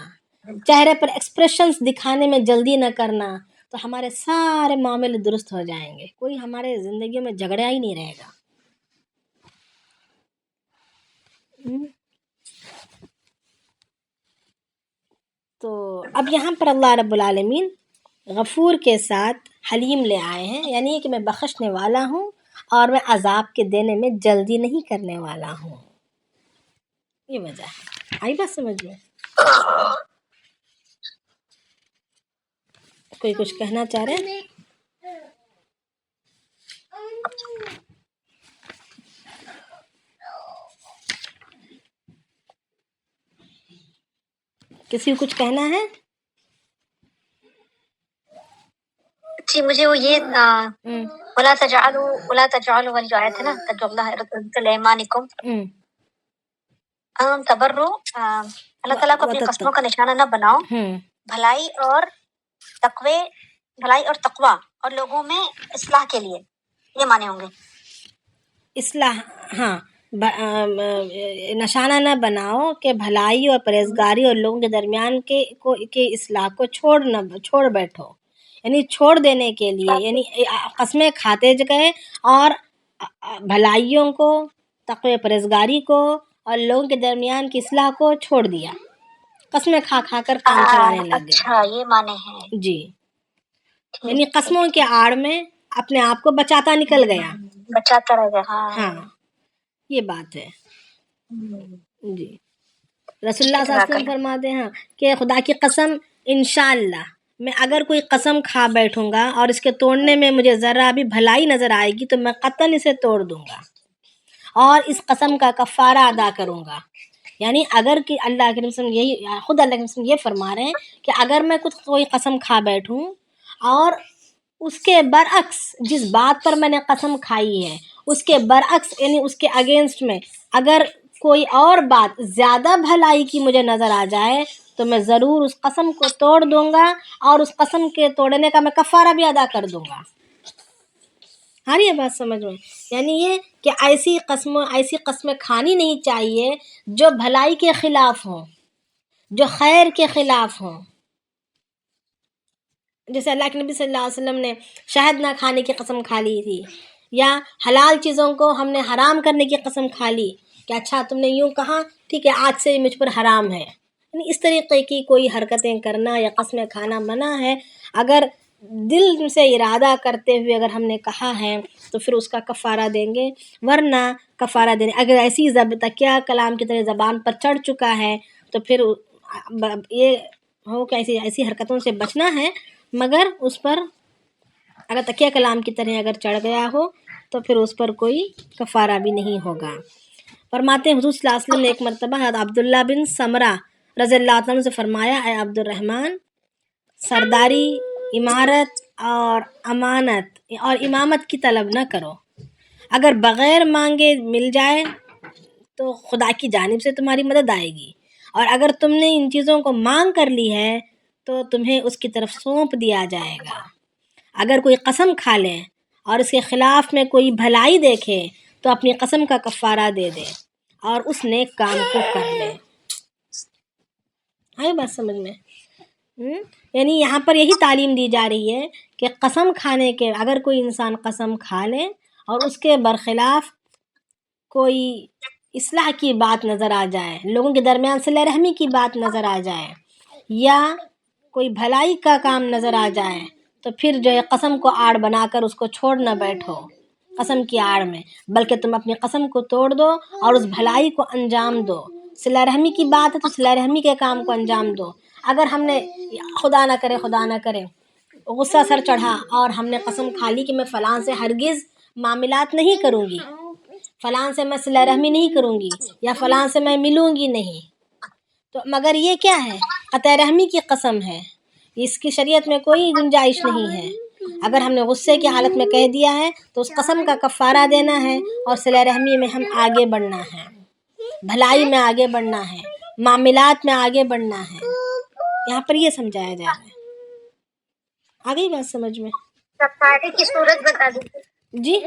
چہرے پر ایکسپریشنز دکھانے میں جلدی نہ کرنا، تو ہمارے سارے معاملے درست ہو جائیں گے، کوئی ہمارے زندگیوں میں جھگڑا ہی نہیں رہے گا. تو اب یہاں پر اللہ رب العالمین غفور کے ساتھ حلیم لے آئے ہیں، یعنی کہ میں بخشنے والا ہوں اور میں عذاب کے دینے میں جلدی نہیں کرنے والا ہوں. یہ وجہ ہے. آئی بات سمجھ میں؟ کوئی کچھ کہنا چاہ رہے ہیں؟ کسی کو کچھ کہنا ہے؟ جی مجھے وہ یہ ولا تجعلوا والی جو آیت ہے نا، تجعلوا تبرو، اللہ تعالیٰ کو اپنی قسموں کا نشانہ نہ بناؤ، بھلائی اور تقوی اور لوگوں میں اصلاح کے لیے. یہ معنی ہوں گے اصلاح. ہاں، نشانہ نہ بناؤ کہ بھلائی اور پرہیزگاری اور لوگوں کے درمیان کے اصلاح کو چھوڑ بیٹھو، یعنی چھوڑ دینے کے لیے، یعنی قسمیں کھاتے گئے اور بھلائیوں کو، تقوی پرہیزگاری کو اور لوگوں کے درمیان کی اصلاح کو چھوڑ دیا، قسمیں کھا کر کام چلانے لگ گئے. اچھا یہ معنی ہے. جی، یعنی قسموں کے آڑ میں اپنے آپ کو بچاتا نکل گیا، بچاتا رہ گیا. ہاں یہ بات ہے. جی، رسول اللہ صلی اللہ علیہ وسلم فرماتے ہیں کہ خدا کی قسم انشاءاللہ میں اگر کوئی قسم کھا بیٹھوں گا اور اس کے توڑنے میں مجھے ذرا بھی بھلائی نظر آئے گی تو میں قطعاً اسے توڑ دوں گا اور اس قسم کا کفارہ ادا کروں گا. یعنی اگر کہ اللہ کے رسول خود اللہ کے رسول یہ فرما رہے ہیں کہ اگر میں کوئی قسم کھا بیٹھوں اور اس کے برعکس جس بات پر میں نے قسم کھائی ہے اس کے برعکس، یعنی اس کے اگینسٹ میں اگر کوئی اور بات زیادہ بھلائی کی مجھے نظر آ جائے تو میں ضرور اس قسم کو توڑ دوں گا اور اس قسم کے توڑنے کا میں کفارہ بھی ادا کر دوں گا. آ رہی ہے بات سمجھ میں؟ یعنی یہ کہ ایسی قسمیں کھانی نہیں چاہیے جو بھلائی کے خلاف ہوں، جو خیر کے خلاف ہوں. جیسے اللہ کے نبی صلی اللہ علیہ وسلم نے شہد نہ کھانے کی قسم کھا لی تھی، یا حلال چیزوں کو ہم نے حرام کرنے کی قسم کھا لی کہ اچھا تم نے یوں کہا، ٹھیک ہے آج سے مجھ پر حرام ہے. یعنی اس طریقے کی کوئی حرکتیں کرنا یا قسمیں کھانا منع ہے. اگر دل سے ارادہ کرتے ہوئے اگر ہم نے کہا ہے تو پھر اس کا کفارہ دیں گے، ورنہ کفارہ دینے اگر ایسی تکیہ کلام کی طرح زبان پر چڑھ چکا ہے تو پھر یہ ہو کہ ایسی حرکتوں سے بچنا ہے، مگر اس پر اگر تکیہ کلام کی طرح اگر چڑھ گیا ہو تو پھر اس پر کوئی کفارہ بھی نہیں ہوگا. فرماتے ہیں حضور صلی اللہ علیہ وسلم نے ایک مرتبہ حضرت عبداللہ بن سمرہ رضی اللہ عنہ سے فرمایا، اے عبد الرحمن سرداری، عمارت اور امامت کی طلب نہ کرو. اگر بغیر مانگے مل جائے تو خدا کی جانب سے تمہاری مدد آئے گی، اور اگر تم نے ان چیزوں کو مانگ کر لی ہے تو تمہیں اس کی طرف سونپ دیا جائے گا. اگر کوئی قسم کھا لے اور اس کے خلاف میں کوئی بھلائی دیکھے تو اپنی قسم کا کفارہ دے دے اور اس نیک کام کو کر لے. آئی بات سمجھ میں؟ یعنی یہاں پر یہی تعلیم دی جا رہی ہے کہ قسم کھانے کے، اگر کوئی انسان قسم کھا لے اور اس کے برخلاف کوئی اصلاح کی بات نظر آ جائے، لوگوں کے درمیان صلہ رحمی کی بات نظر آ جائے، یا کوئی بھلائی کا کام نظر آ جائے، تو پھر جو ہے قسم کو آڑ بنا کر اس کو چھوڑ نہ بیٹھو قسم کی آڑ میں، بلکہ تم اپنی قسم کو توڑ دو اور اس بھلائی کو انجام دو. صلہ رحمی کی بات ہے تو صلہ رحمی کے کام کو انجام دو. اگر ہم نے خدا نہ کرے غصہ سر چڑھا اور ہم نے قسم کھا لی کہ میں فلاں سے ہرگز معاملات نہیں کروں گی، فلاں سے میں صلہ رحمی نہیں کروں گی، یا فلاں سے میں ملوں گی نہیں، تو مگر یہ کیا ہے؟ قطع رحمی کی قسم ہے، اس کی شریعت میں کوئی گنجائش نہیں ہے. اگر ہم نے غصے کی حالت میں کہہ دیا ہے تو اس قسم کا کفارہ دینا ہے اور صلہ رحمی میں ہم آگے بڑھنا ہے، بھلائی میں آگے بڑھنا ہے، معاملات میں آگے بڑھنا ہے. یہاں پر یہ سمجھایا جا رہا ہے. آ گئی بات سمجھ میں؟ کفارے کی صورت بتا دیجیے. جی،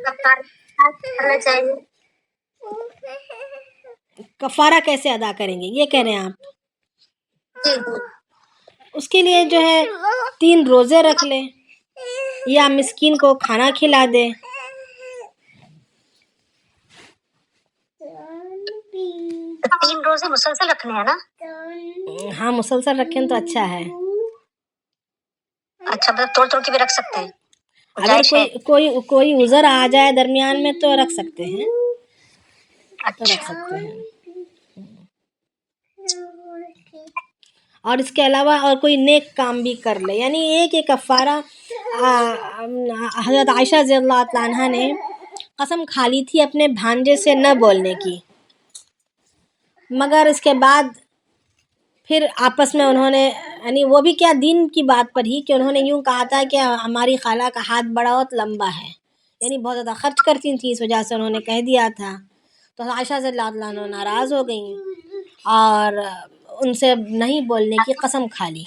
کرنا چاہیے. کفارہ کیسے ادا کریں گے یہ کہہ رہے ہیں آپ؟ جی اس کے لیے جو ہے 3 روزے رکھ لیں یا مسکین کو کھانا کھلا دے. 3 روزے مسلسل رکھنے ہیں نا؟ ہاں مسلسل رکھیں تو اچھا ہے. اچھا بس توڑ توڑ کے بھی رکھ سکتے ہیں؟ اگر کوئی عذر آ جائے درمیان میں تو رکھ سکتے ہیں، اور اس کے علاوہ اور کوئی نیک کام بھی کر لے. یعنی ایک کفارہ حضرت عائشہ رضی اللہ تعالیٰ عنہ نے قسم کھا لی تھی اپنے بھانجے سے نہ بولنے کی، مگر اس کے بعد پھر آپس میں انہوں نے، یعنی وہ بھی کیا دین کی بات پر ہی، کہ انہوں نے یوں کہا تھا کہ ہماری خالہ کا ہاتھ بڑا اور لمبا ہے، یعنی بہت زیادہ خرچ کرتی تھیں، اس وجہ سے انہوں نے کہہ دیا تھا. تو عائشہ رضی اللہ عنہ ناراض ہو گئیں اور ان سے نہیں بولنے کی قسم کھا لی.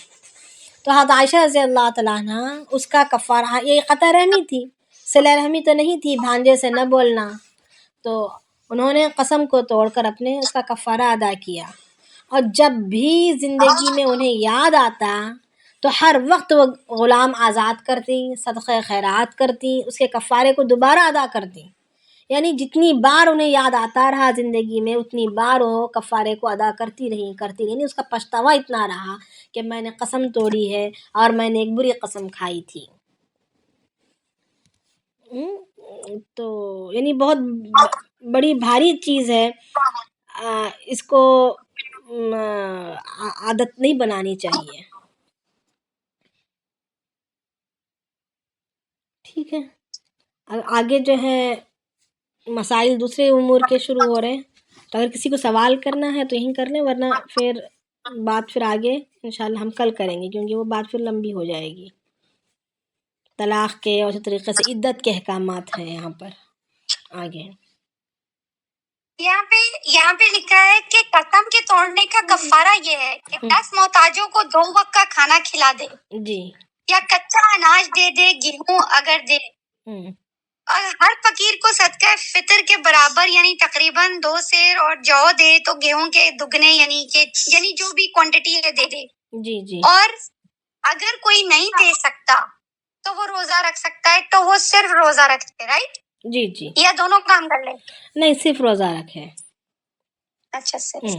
تو حضرت عائشہ رضی اللہ تعالیٰ عنہ اس کا کفارہ، یہ قطع رحمی تھی، صلہ رحمی تو نہیں تھی، بھانجے سے نہ بولنا، تو انہوں نے قسم کو توڑ کر اپنے اس کا کفارہ ادا کیا. اور جب بھی زندگی میں انہیں یاد آتا تو ہر وقت وہ غلام آزاد کرتی، صدقہ خیرات کرتی، اس کے کفارے کو دوبارہ ادا کرتی. یعنی جتنی بار انہیں یاد آتا رہا زندگی میں اتنی بار وہ کفارے کو ادا کرتی رہی. یعنی اس کا پچھتاوا اتنا رہا کہ میں نے قسم توڑی ہے اور میں نے ایک بری قسم کھائی تھی. تو یعنی بہت بڑی بھاری چیز ہے، اس کو عادت نہیں بنانی چاہیے. ٹھیک ہے، آگے جو ہے مسائل دوسرے امور کے شروع ہو رہے ہیں، تو اگر کسی کو سوال کرنا ہے تو یہیں کر لیں، ورنہ پھر بات پھر آگے انشاءاللہ ہم کل کریں گے، کیونکہ وہ بات پھر لمبی ہو جائے گی. طلاق کے اور اسی طریقے سے عدت کے احکامات ہیں یہاں پر آگے. یہاں پہ لکھا ہے کہ قسم کے توڑنے کا کفارہ یہ ہے کہ 10 محتاجوں کو 2 وقت کا کھانا کھلا دے، جی، یا کچا اناج دے دے، گیہوں اگر دے، اور ہر فقیر کو صدقہ فطر کے برابر یعنی تقریباً 2 سیر اور جو دے تو گیہوں کے دگنے یعنی جو بھی کوانٹٹی ہے دے دے. جی جی. اور اگر کوئی نہیں دے سکتا تو وہ روزہ رکھ سکتا ہے، تو وہ صرف روزہ رکھے، رائٹ؟ جی جی. یا دونوں کام کر لے؟ نہیں، صرف روزہ رکھے. اچھا صرف.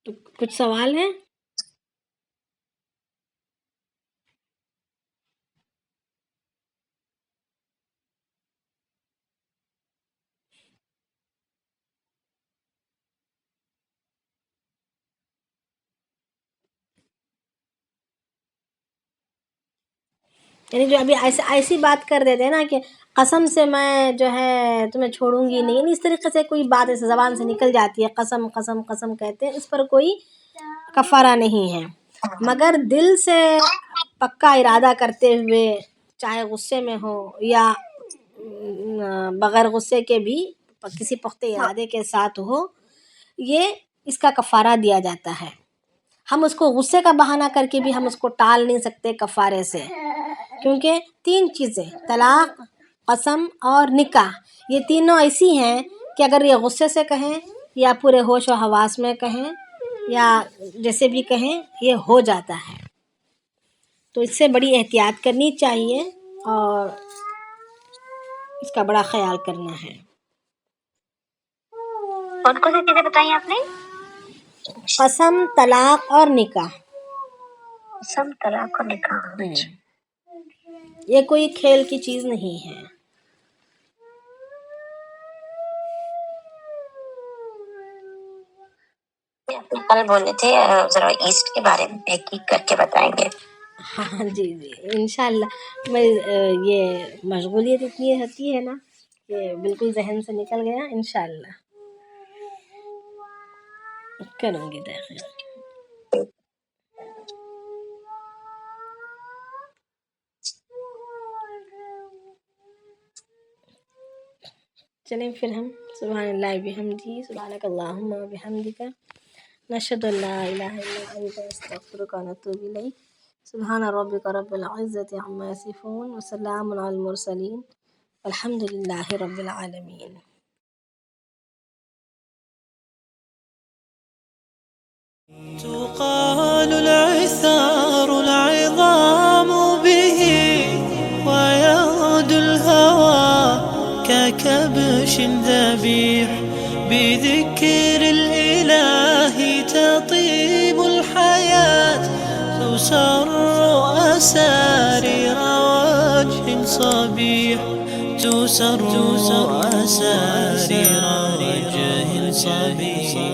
تو کچھ سوال ہے؟ یعنی جو ابھی ایسی بات کر دیتے ہیں نا کہ قسم سے میں جو ہے تمہیں چھوڑوں گی نہیں، یعنی اس طریقے سے کوئی بات ایسے زبان سے نکل جاتی ہے، قسم قسم قسم کہتے ہیں، اس پر کوئی کفارہ نہیں ہے، مگر دل سے پکا ارادہ کرتے ہوئے، چاہے غصے میں ہو یا بغیر غصے کے بھی کسی پختہ ارادے کے ساتھ ہو، یہ اس کا کفارہ دیا جاتا ہے۔ ہم اس کو غصے کا بہانہ کر کے بھی ہم اس کو ٹال نہیں سکتے کفارے سے، کیونکہ 3 چیزیں طلاق، قسم اور نکاح، یہ تینوں ایسی ہیں کہ اگر یہ غصے سے کہیں یا پورے ہوش و حواس میں کہیں یا جیسے بھی کہیں، یہ ہو جاتا ہے، تو اس سے بڑی احتیاط کرنی چاہیے اور اس کا بڑا خیال کرنا ہے۔ کون کون سی چیزیں بتائی آپ نے؟ قسم، طلاق اور نکاح۔ قسم، طلاق اور نکاح، یہ کوئی کھیل کی چیز نہیں ہے۔ اپنے کل بولے تھے ذرا ایسٹ کے بارے میں تحقیق کر کے بتائیں گے۔ ہاں جی انشاءاللہ، میں یہ مشغولیت اتنی ہوتی ہے نا کہ بالکل ذہن سے نکل گیا، انشاءاللہ کروں گی تحقیق۔ چلیں پھر ہم سبحان اللہ بحمدہ، سبحانک اللہم وبحمدک، نشہد ان لا الہ الا انت، نستغفرک ونتوب الیک، سبحان ربک رب العزۃ عما یصفون، وسلام علی المرسلین، والحمد للہ رب العالمین۔ تقال العثار العظام به، ويعود الهوى ككبش ذبيح، بذكر الإله تطيب الحياة، تسر أسارير وجه صبيح، تسر أسارير وجه صبيح.